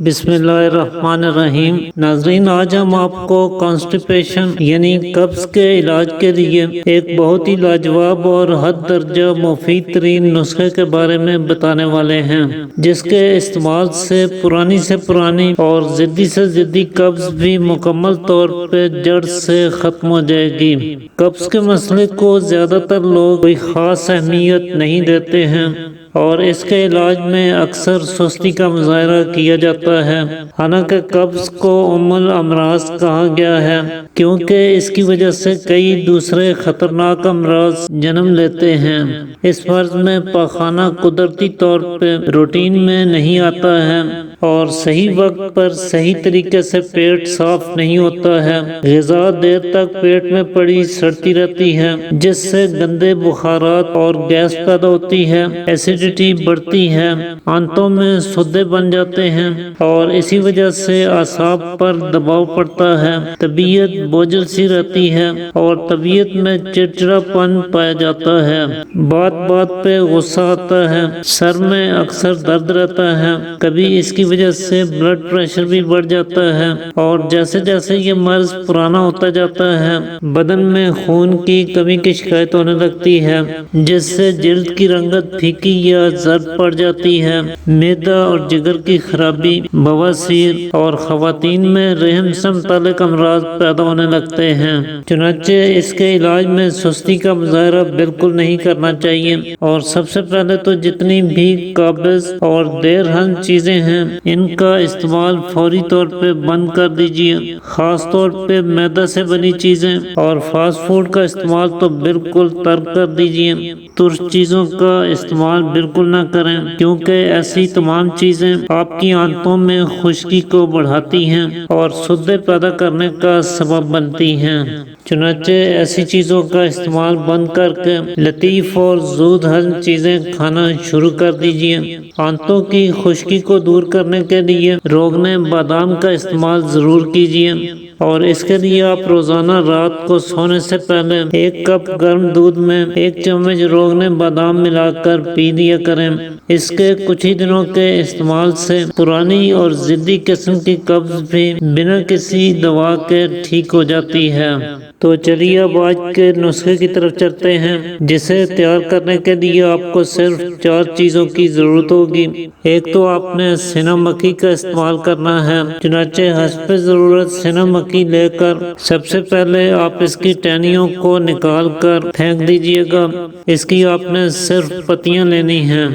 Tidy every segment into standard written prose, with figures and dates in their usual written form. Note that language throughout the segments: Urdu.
بسم اللہ الرحمن الرحیم۔ ناظرین، آج ہم آپ کو کانسٹیپیشن یعنی قبض کے علاج کے لیے ایک بہت ہی لاجواب اور حد درجہ مفید ترین نسخے کے بارے میں بتانے والے ہیں، جس کے استعمال سے پرانی اور ضدی سے ضدی قبض بھی مکمل طور پہ جڑ سے ختم ہو جائے گی۔ قبض کے مسئلے کو زیادہ تر لوگ کوئی خاص اہمیت نہیں دیتے ہیں اور اس کے علاج میں اکثر سستی کا مظاہرہ کیا جاتا ہے، حالانکہ قبض کو ام الامراض کہا گیا ہے کیونکہ اس کی وجہ سے کئی دوسرے خطرناک امراض جنم لیتے ہیں۔ اس مرض میں پاخانہ قدرتی طور پہ روٹین میں نہیں آتا ہے اور صحیح وقت پر صحیح طریقے سے پیٹ صاف نہیں ہوتا ہے۔ غذا دیر تک پیٹ میں پڑی سڑتی رہتی ہے، جس سے گندے بخارات اور گیس پیدا ہوتی ہے، ایسیڈیٹی بڑھتی ہے، آنتوں میں سدے بن جاتے ہیں اور اسی وجہ سے اعصاب پر دباؤ پڑتا ہے، طبیعت بوجھل سی رہتی ہے اور طبیعت میں چڑچڑاپن پایا جاتا ہے، بات بات پہ غصہ آتا ہے، سر میں اکثر درد رہتا ہے، کبھی اس کی وجہ سے بلڈ پریشر بھی بڑھ جاتا ہے اور جیسے جیسے یہ مرض پرانا ہوتا جاتا ہے بدن میں خون کی کمی کی شکایت ہونے لگتی ہے، جس سے جلد کی رنگت پھیکی یا زرد پڑ جاتی ہے، معدہ اور جگر کی خرابی، بواسیر اور خواتین میں رحم سے متعلق امراض پیدا ہونے لگتے ہیں۔ چنانچہ اس کے علاج میں سستی کا مظاہرہ بالکل نہیں کرنا چاہیے اور سب سے پہلے تو جتنی بھی قابض اور دیر ہضم چیزیں ہیں ان کا استعمال فوری طور پہ بند کر دیجیے، خاص طور پہ میدہ سے بنی چیزیں اور فاسٹ فوڈ کا استعمال تو بالکل ترک کر دیجیے۔ ترش چیزوں کا استعمال بالکل نہ کریں کیونکہ ایسی تمام چیزیں آپ کی آنتوں میں خشکی کو بڑھاتی ہیں اور سدے پیدا کرنے کا سبب بنتی ہیں۔ چنانچہ ایسی چیزوں کا استعمال بند کر کے لطیف اور زود ہضم چیزیں کھانا شروع کر دیجیے۔ آنتوں کی خشکی کو دور کرنے کے لیے روغن بادام کا استعمال ضرور کیجیے اور اس کے لیے آپ روزانہ رات کو سونے سے پہلے 1 کپ گرم دودھ میں 1 چمچ روغن بادام ملا کر پی لیا کریں۔ اس کے کچھ ہی دنوں کے استعمال سے پرانی اور ضدی قسم کی قبض بھی بنا کسی دوا کے ٹھیک ہو جاتی ہے۔ تو چلیے اب آج کے نسخے کی طرف چلتے ہیں، جسے تیار کرنے کے لیے آپ کو صرف 4 چیزوں کی ضرورت ہوگی۔ ایک تو آپ نے سینا مکھی کا استعمال کرنا ہے، چنانچہ حسب ضرورت سینا مکھی لے کر سب سے پہلے آپ اس کی ٹہنیوں کو نکال کر پھینک دیجیے گا۔ اس کی آپ نے صرف پتیاں لینی ہیں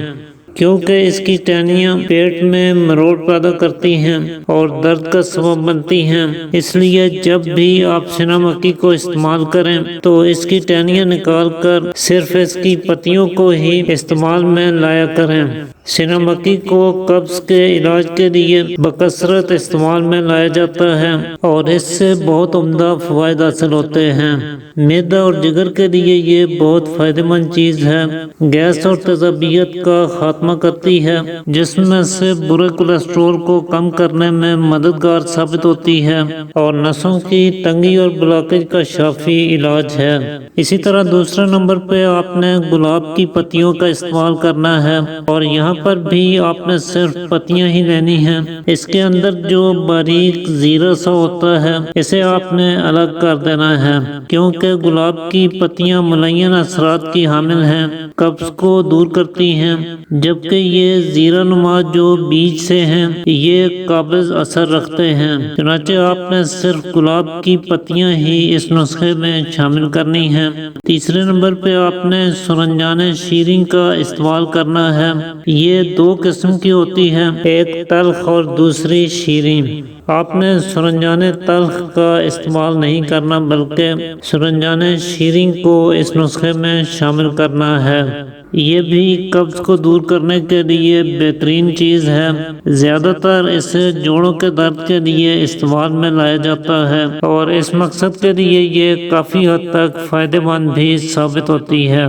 کیونکہ اس کی ٹہنیاں پیٹ میں مروڑ پیدا کرتی ہیں اور درد کا سبب بنتی ہیں، اس لیے جب بھی آپ سینا مکھی کو استعمال کریں تو اس کی ٹہنیاں نکال کر صرف اس کی پتیوں کو ہی استعمال میں لایا کریں۔ سینا مکھی کو قبض کے علاج کے لیے بکثرت استعمال میں لایا جاتا ہے اور اس سے بہت عمدہ فوائد حاصل ہوتے ہیں۔ معدہ اور جگر کے لیے یہ بہت فائدہ مند چیز ہے، گیس اور تیزابیت کا خاتمہ کرتی ہے، جسم میں سے برے کولیسٹرول کو کم کرنے میں مددگار ثابت ہوتی ہے اور نسوں کی تنگی اور بلاکیج کا شافی علاج ہے۔ اسی طرح دوسرے نمبر پہ آپ نے گلاب کی پتیوں کا استعمال کرنا ہے اور یہاں پر بھی آپ نے صرف پتیاں ہی لینی ہیں۔ اس کے اندر جو باریک زیرہ سا ہوتا ہے اسے آپ نے الگ کر دینا ہے کیونکہ گلاب کی پتیاں ملین اثرات کی حامل ہیں، قبض کو دور کرتی ہیں، جبکہ یہ زیرہ نما جو بیج سے ہیں یہ قابض اثر رکھتے ہیں۔ چنانچہ آپ نے صرف گلاب کی پتیاں ہی اس نسخے میں شامل کرنی ہیں۔ تیسرے نمبر پہ آپ نے سرنجان شیریں کا استعمال کرنا ہے۔ یہ 2 قسم کی ہوتی ہے، ایک تلخ اور دوسری شیریں۔ آپ نے سرنجان تلخ کا استعمال نہیں کرنا بلکہ سرنجان شیریں کو اس نسخے میں شامل کرنا ہے۔ یہ بھی قبض کو دور کرنے کے لیے بہترین چیز ہے۔ زیادہ تر اسے جوڑوں کے درد کے لیے استعمال میں لایا جاتا ہے اور اس مقصد کے لیے یہ کافی حد تک فائدہ مند بھی ثابت ہوتی ہے۔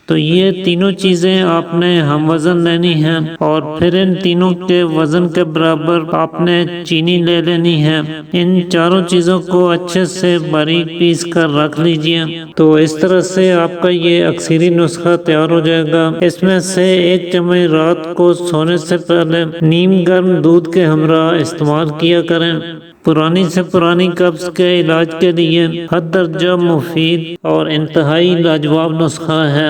تو یہ تینوں چیزیں آپ نے ہم وزن لینی ہیں، اور پھر ان تینوں کے وزن کے برابر آپ نے چینی لے لینی ہے۔ ان چاروں چیزوں کو اچھے سے باریک پیس کر رکھ لیجئے۔ تو اس طرح سے آپ کا یہ اکثری نسخہ تیار ہو جائے گا۔ اس میں سے 1 چمچ رات کو سونے سے پہلے نیم گرم دودھ کے ہمراہ استعمال کیا کریں۔ پرانی سے پرانی قبض کے علاج کے لیے حد درجہ مفید اور انتہائی لاجواب نسخہ ہے۔